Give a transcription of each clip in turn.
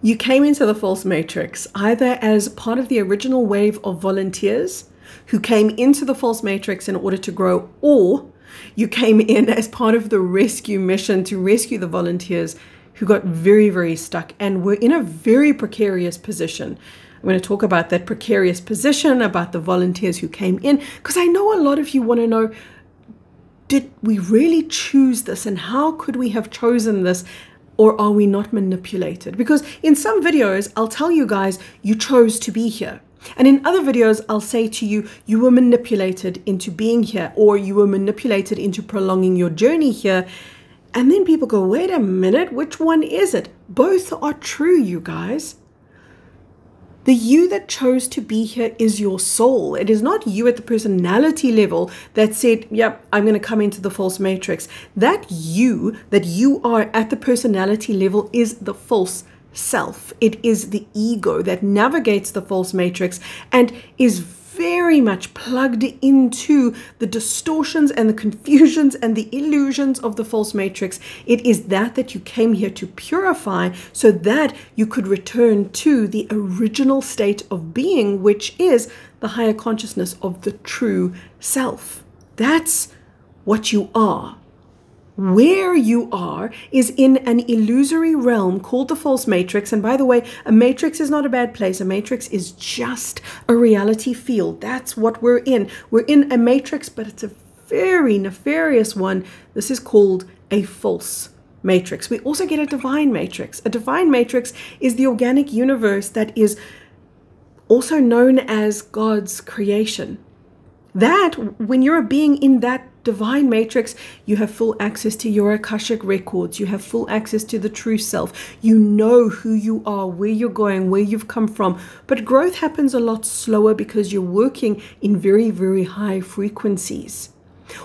You came into the false matrix either as part of the original wave of volunteers who came into the false matrix in order to grow, or you came in as part of the rescue mission to rescue the volunteers who got very, very stuck and were in a very precarious position. I'm going to talk about that precarious position, about the volunteers who came in, because I know a lot of you want to know, did we really choose this, and how could we have chosen this? Or are we not manipulated? Because in some videos, I'll tell you guys, you chose to be here. And in other videos, I'll say to you, you were manipulated into being here, or you were manipulated into prolonging your journey here. And then people go, wait a minute, which one is it? Both are true, you guys. The you that chose to be here is your soul. It is not you at the personality level that said, yep, I'm going to come into the false matrix. That you are at the personality level is the false self. It is the ego that navigates the false matrix and is very much plugged into the distortions and the confusions and the illusions of the false matrix. It is that you came here to purify so that you could return to the original state of being, which is the higher consciousness of the true self. That's what you are. Where you are is in an illusory realm called the false matrix. And by the way, a matrix is not a bad place. A matrix is just a reality field. That's what we're in. We're in a matrix, but it's a very nefarious one. This is called a false matrix. We also get a divine matrix. A divine matrix is the organic universe that is also known as God's creation. That, when you're a being in that divine matrix, you have full access to your Akashic records. You have full access to the true self. You know who you are, where you're going, where you've come from. But growth happens a lot slower because you're working in very, very high frequencies.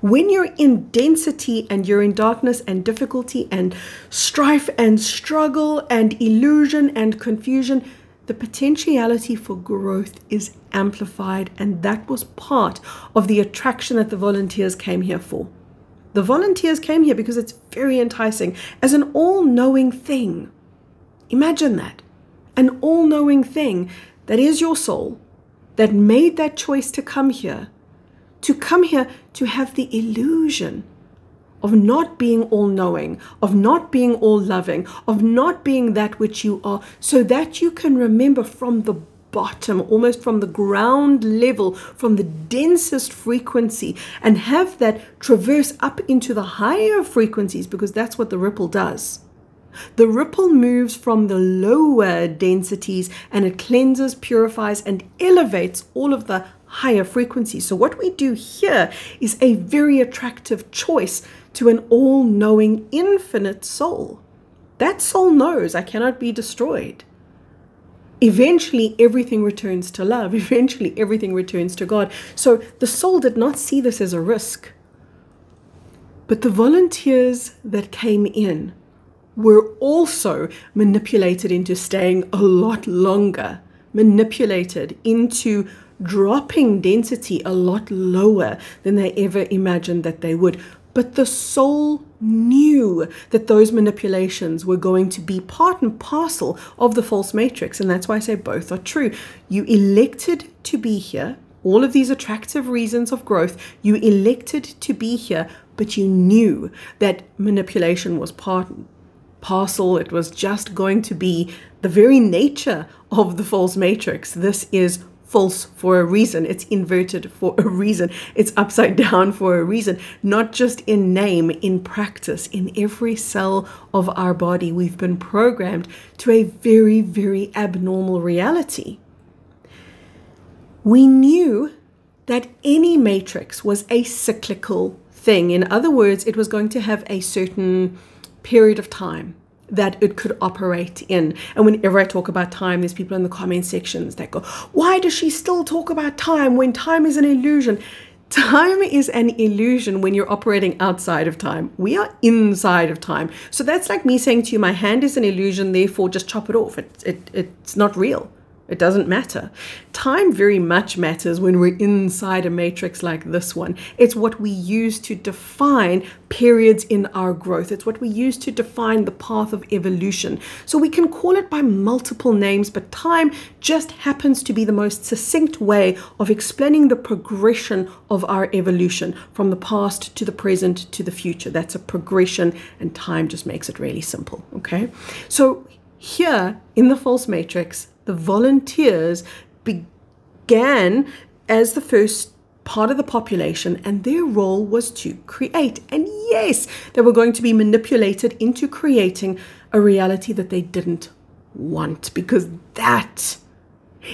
When you're in density and you're in darkness and difficulty and strife and struggle and illusion and confusion, the potentiality for growth is amplified, and that was part of the attraction that the volunteers came here for. The volunteers came here because it's very enticing as an all-knowing thing. Imagine that. An all-knowing thing that is your soul, that made that choice to come here to have the illusion of not being all-knowing, of not being all-loving, of not being that which you are, so that you can remember from the bottom, almost from the ground level, from the densest frequency, and have that traverse up into the higher frequencies, because that's what the ripple does. The ripple moves from the lower densities and it cleanses, purifies, and elevates all of the higher frequencies. So what we do here is a very attractive choice to an all-knowing infinite soul. That soul knows I cannot be destroyed. Eventually, everything returns to love. Eventually, everything returns to God. So the soul did not see this as a risk. But the volunteers that came in were also manipulated into staying a lot longer, manipulated into dropping density a lot lower than they ever imagined that they would. But the soul knew that those manipulations were going to be part and parcel of the false matrix. And that's why I say both are true. You elected to be here. All of these attractive reasons of growth, you elected to be here, but you knew that manipulation was part and parcel. It was just going to be the very nature of the false matrix. This is false for a reason. It's inverted for a reason. It's upside down for a reason. Not just in name, in practice, in every cell of our body, we've been programmed to a very, very abnormal reality. We knew that any matrix was a cyclical thing. In other words, it was going to have a certain period of time that it could operate in. And whenever I talk about time, there's people in the comment sections that go, why does she still talk about time when time is an illusion? Time is an illusion when you're operating outside of time. We are inside of time. So that's like me saying to you, my hand is an illusion, therefore just chop it off. It's not real. It doesn't matter. Time very much matters when we're inside a matrix like this one. It's what we use to define periods in our growth. It's what we use to define the path of evolution. So we can call it by multiple names, but time just happens to be the most succinct way of explaining the progression of our evolution from the past to the present to the future. That's a progression, and time just makes it really simple, okay? So here in the false matrix, the volunteers began as the first part of the population, and their role was to create. And yes, they were going to be manipulated into creating a reality that they didn't want, because that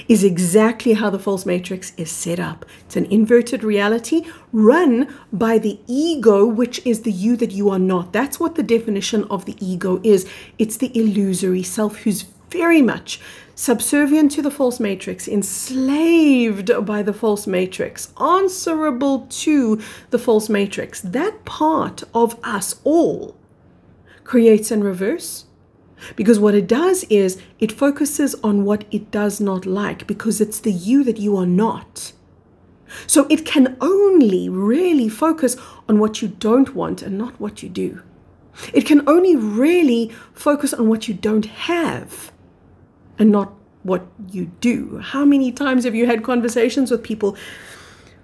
is exactly how the false matrix is set up. It's an inverted reality run by the ego, which is the you that you are not. That's what the definition of the ego is. It's the illusory self who's very much subservient to the false matrix, enslaved by the false matrix, answerable to the false matrix. That part of us all creates in reverse, because what it does is it focuses on what it does not like, because it's the you that you are not. So it can only really focus on what you don't want and not what you do. It can only really focus on what you don't have and not what you do. How many times have you had conversations with people,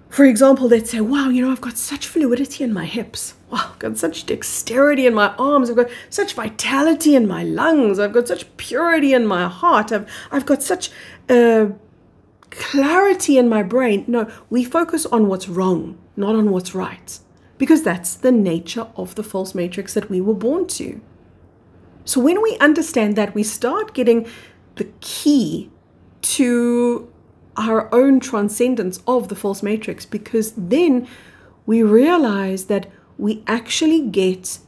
for example, that say, wow, you know, I've got such fluidity in my hips. Wow, I've got such dexterity in my arms. I've got such vitality in my lungs. I've got such purity in my heart. I've got such clarity in my brain. No, we focus on what's wrong, not on what's right, because that's the nature of the false matrix that we were born to. So when we understand that, we start getting the key to our own transcendence of the false matrix, because then we realize that we actually get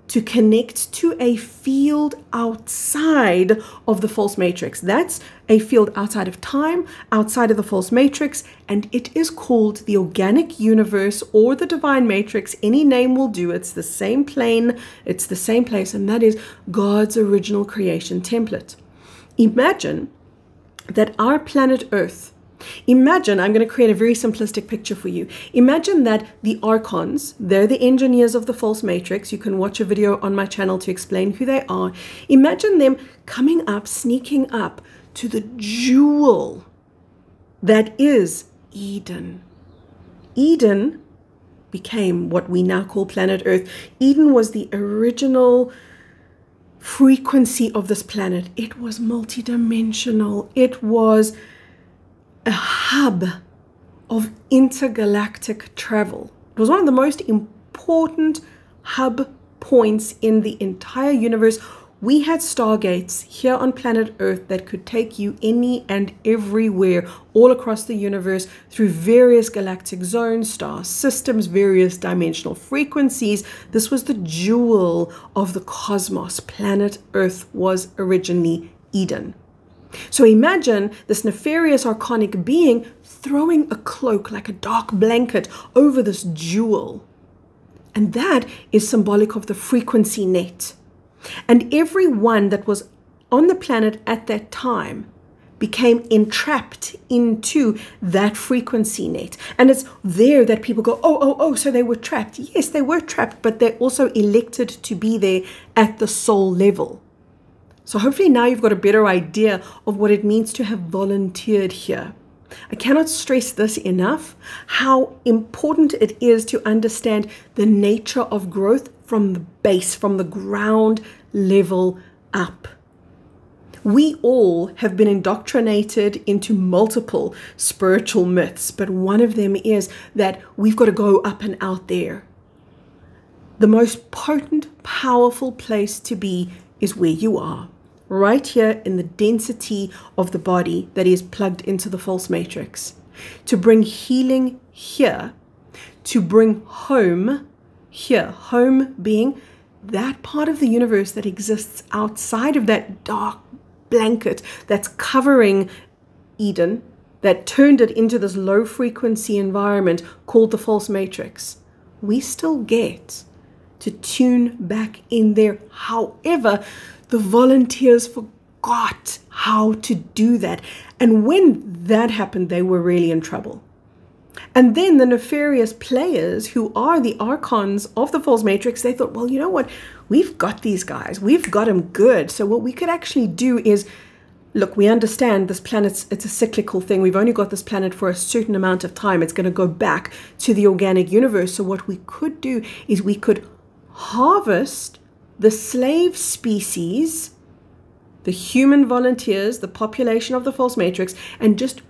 to connect to a field outside of the false matrix. That's a field outside of time, outside of the false matrix, and it is called the organic universe or the divine matrix. Any name will do. It's the same plane, it's the same place, and that is God's original creation template. Imagine that our planet Earth, imagine, I'm going to create a very simplistic picture for you. Imagine that the ARCHONS, they're the engineers of the false matrix. You can watch a video on my channel to explain who they are. Imagine them coming up, sneaking up to the jewel that is Eden. Eden became what we now call planet Earth. Eden was the original frequency of this planet. It was multidimensional. It was a hub of intergalactic travel. It was one of the most important hub points in the entire universe. We had stargates here on planet Earth that could take you any and everywhere all across the universe through various galactic zones, star systems, various dimensional frequencies. This was the jewel of the cosmos. Planet Earth was originally Eden. So imagine this nefarious archonic being throwing a cloak, like a dark blanket, over this jewel. And that is symbolic of the frequency net. And everyone that was on the planet at that time became entrapped into that frequency net. And it's there that people go, oh, so they were trapped. Yes, they were trapped, but they also elected to be there at the soul level. So hopefully now you've got a better idea of what it means to have volunteered here. I cannot stress this enough, how important it is to understand the nature of growth from the base, from the ground level up. We all have been indoctrinated into multiple spiritual myths, but one of them is that we've got to go up and out there. The most potent, powerful place to be is where you are, right here in the density of the body that is plugged into the false matrix. To bring healing here, to bring home here, home being that part of the universe that exists outside of that dark blanket that's covering Eden, that turned it into this low frequency environment called the false matrix. We still get to tune back in there. However, the volunteers, for forgot how to do that. And when that happened, they were really in trouble. And then the nefarious players, who are the archons of the false matrix, they thought, well, you know what? We've got these guys. We've got them good. So what we could actually do is, look, we understand this planet, it's a cyclical thing. We've only got this planet for a certain amount of time. It's going to go back to the organic universe. So what we could do is we could harvest the slave species, the human volunteers, the population of the false matrix, and just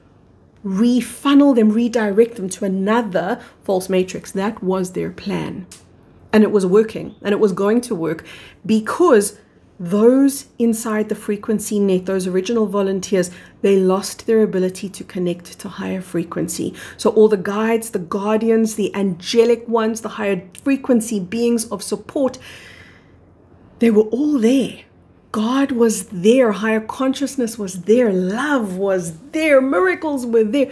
refunnel them, redirect them to another false matrix. That was their plan. And it was working, and it was going to work, because those inside the frequency net, those original volunteers, they lost their ability to connect to higher frequency. So all the guides, the guardians, the angelic ones, the higher frequency beings of support, they were all there. God was there, higher consciousness was there, love was there, miracles were there.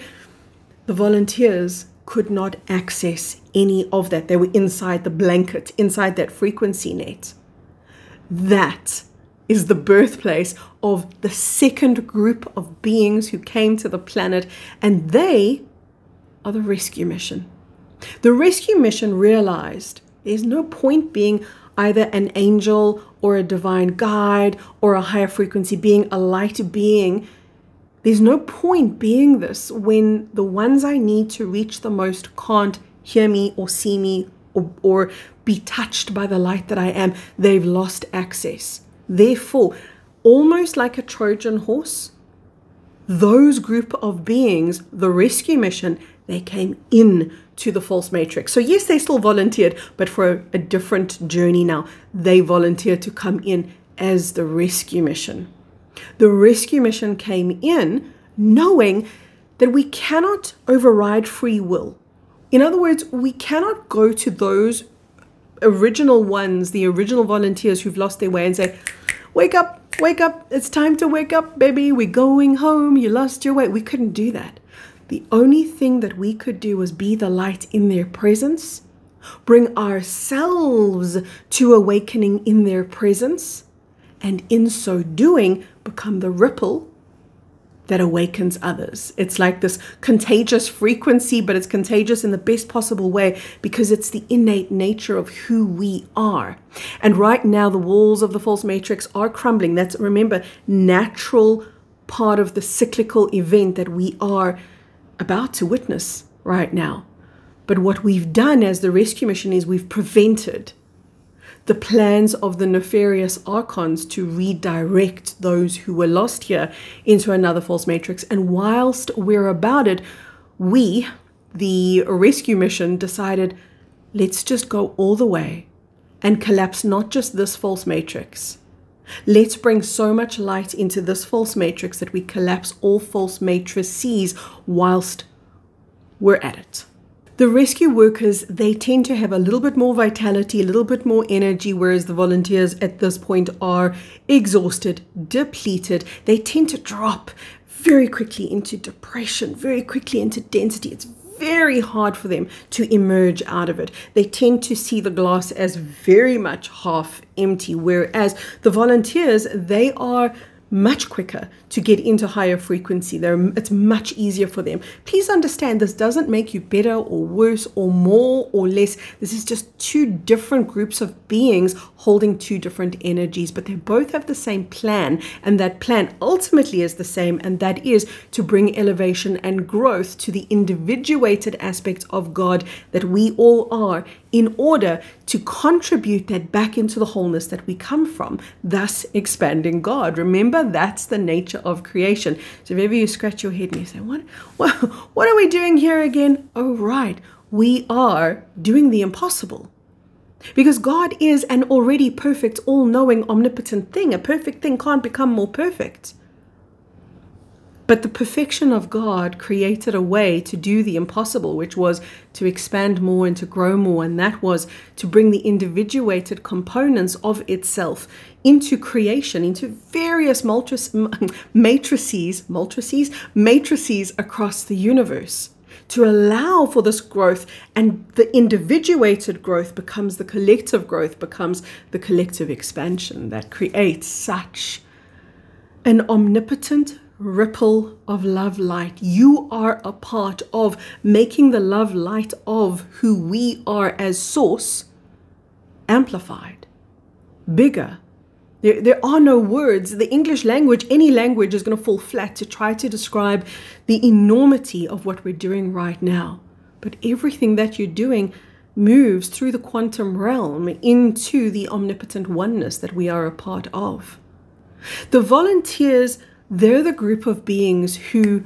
The volunteers could not access any of that. They were inside the blanket, inside that frequency net. That is the birthplace of the second group of beings who came to the planet, and they are the rescue mission. The rescue mission realized there's no point being either an angel or a divine guide or a higher frequency being, a light being. There's no point being this when the ones I need to reach the most can't hear me or see me or be touched by the light that I am. They've lost access. Therefore, almost like a Trojan horse, those group of beings, the rescue mission, they came in to the false matrix. So yes, they still volunteered, but for a different journey now. They volunteered to come in as the rescue mission. The rescue mission came in knowing that we cannot override free will. In other words, we cannot go to those original ones, the original volunteers who've lost their way, and say, wake up, it's time to wake up, baby, we're going home, you lost your way. We couldn't do that. The only thing that we could do was be the light in their presence, bring ourselves to awakening in their presence, and in so doing, become the ripple that awakens others. It's like this contagious frequency, but it's contagious in the best possible way because it's the innate nature of who we are. And right now, the walls of the false matrix are crumbling. That's, remember, natural part of the cyclical event that we are about to witness right now. But what we've done as the rescue mission is we've prevented the plans of the nefarious archons to redirect those who were lost here into another false matrix. And whilst we're about it, we, the rescue mission, decided, let's just go all the way and collapse not just this false matrix. Let's bring so much light into this false matrix that we collapse all false matrices whilst we're at it. The rescue workers, they tend to have a little bit more vitality, a little bit more energy, whereas the volunteers at this point are exhausted, depleted. They tend to drop very quickly into depression, very quickly into density. It's very hard for them to emerge out of it. They tend to see the glass as very much half empty, whereas the volunteers, they are much quicker to get into higher frequency. It's much easier for them. Please understand, this doesn't make you better or worse or more or less. This is just two different groups of beings holding two different energies, but they both have the same plan, and that plan ultimately is the same, and that is to bring elevation and growth to the individuated aspect of God that we all are, in order to contribute that back into the wholeness that we come from, thus expanding God. Remember, that's the nature of creation. So if ever you scratch your head and you say, what are we doing here again? Oh, right. We are doing the impossible. Because God is an already perfect, all-knowing, omnipotent thing. A perfect thing can't become more perfect. But the perfection of God created a way to do the impossible, which was to expand more and to grow more. And that was to bring the individuated components of itself into creation, into various matrices across the universe, to allow for this growth. And the individuated growth becomes the collective growth, becomes the collective expansion that creates such an omnipotent ripple of love light. You are a part of making the love light of who we are as source amplified, bigger. There are no words. The English language, any language, is going to fall flat to try to describe the enormity of what we're doing right now. But everything that you're doing moves through the quantum realm into the omnipotent oneness that we are a part of. The volunteers, they're the group of beings who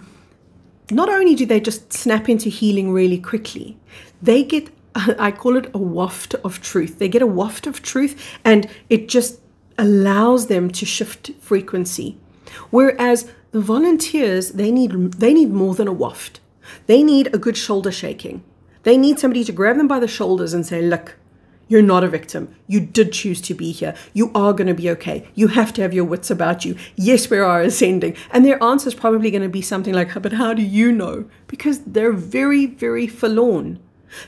not only do they just snap into healing really quickly, they get, I call it a waft of truth. They get a waft of truth and it just allows them to shift frequency. Whereas the volunteers, they need more than a waft. They need a good shoulder shaking. They need somebody to grab them by the shoulders and say, look, you're not a victim. You did choose to be here. You are going to be okay. You have to have your wits about you. Yes, we are ascending. And their answer is probably going to be something like, but how do you know? Because they're very, very forlorn.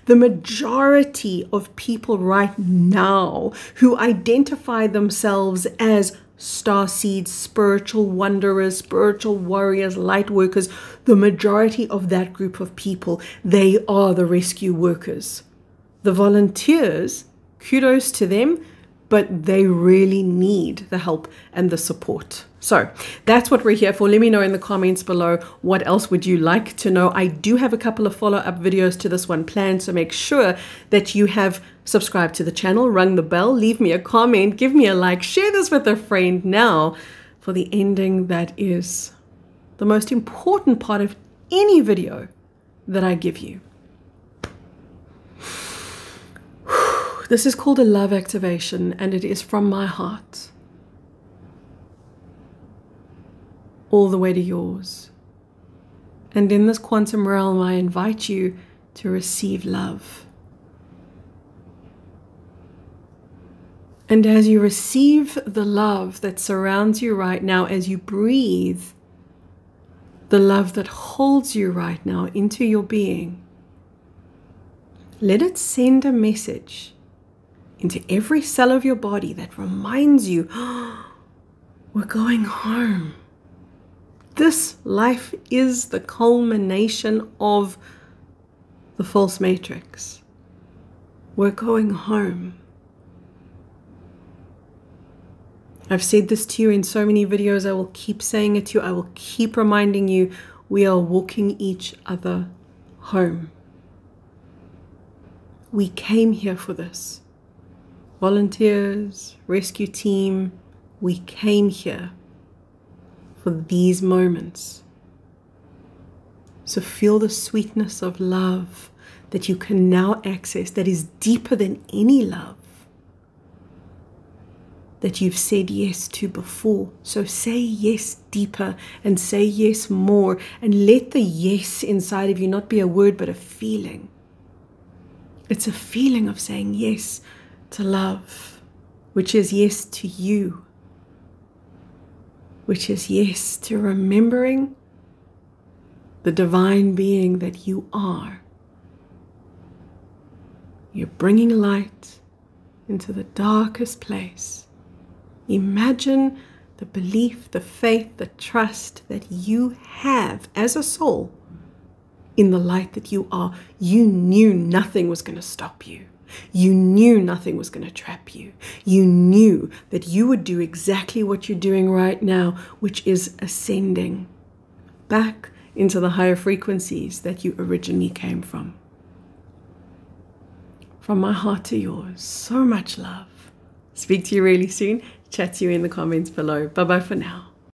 The majority of people right now who identify themselves as starseeds, spiritual wanderers, spiritual warriors, light workers, the majority of that group of people, they are the rescue workers. The volunteers, kudos to them, but they really need the help and the support. So that's what we're here for. Let me know in the comments below, what else would you like to know? I do have a couple of follow-up videos to this one planned, so make sure that you have subscribed to the channel, rung the bell, leave me a comment, give me a like, share this with a friend. Now for the ending that is the most important part of any video that I give you. This is called a love activation, and it is from my heart all the way to yours. And in this quantum realm, I invite you to receive love. And as you receive the love that surrounds you right now, as you breathe the love that holds you right now into your being, let it send a message into every cell of your body that reminds you, oh, we're going home. This life is the culmination of the false matrix. We're going home. I've said this to you in so many videos. I will keep saying it to you. I will keep reminding you, we are walking each other home. We came here for this. Volunteers, rescue team, we came here for these moments. So feel the sweetness of love that you can now access, that is deeper than any love that you've said yes to before. So say yes deeper and say yes more, and let the yes inside of you not be a word but a feeling. It's a feeling of saying yes to love, which is yes to you, which is yes to remembering the divine being that you are. You're bringing light into the darkest place. Imagine the belief, the faith, the trust that you have as a soul in the light that you are. You knew nothing was going to stop you. You knew nothing was going to trap you. You knew that you would do exactly what you're doing right now, which is ascending back into the higher frequencies that you originally came from. From my heart to yours, so much love. Speak to you really soon. Chat to you in the comments below. Bye-bye for now.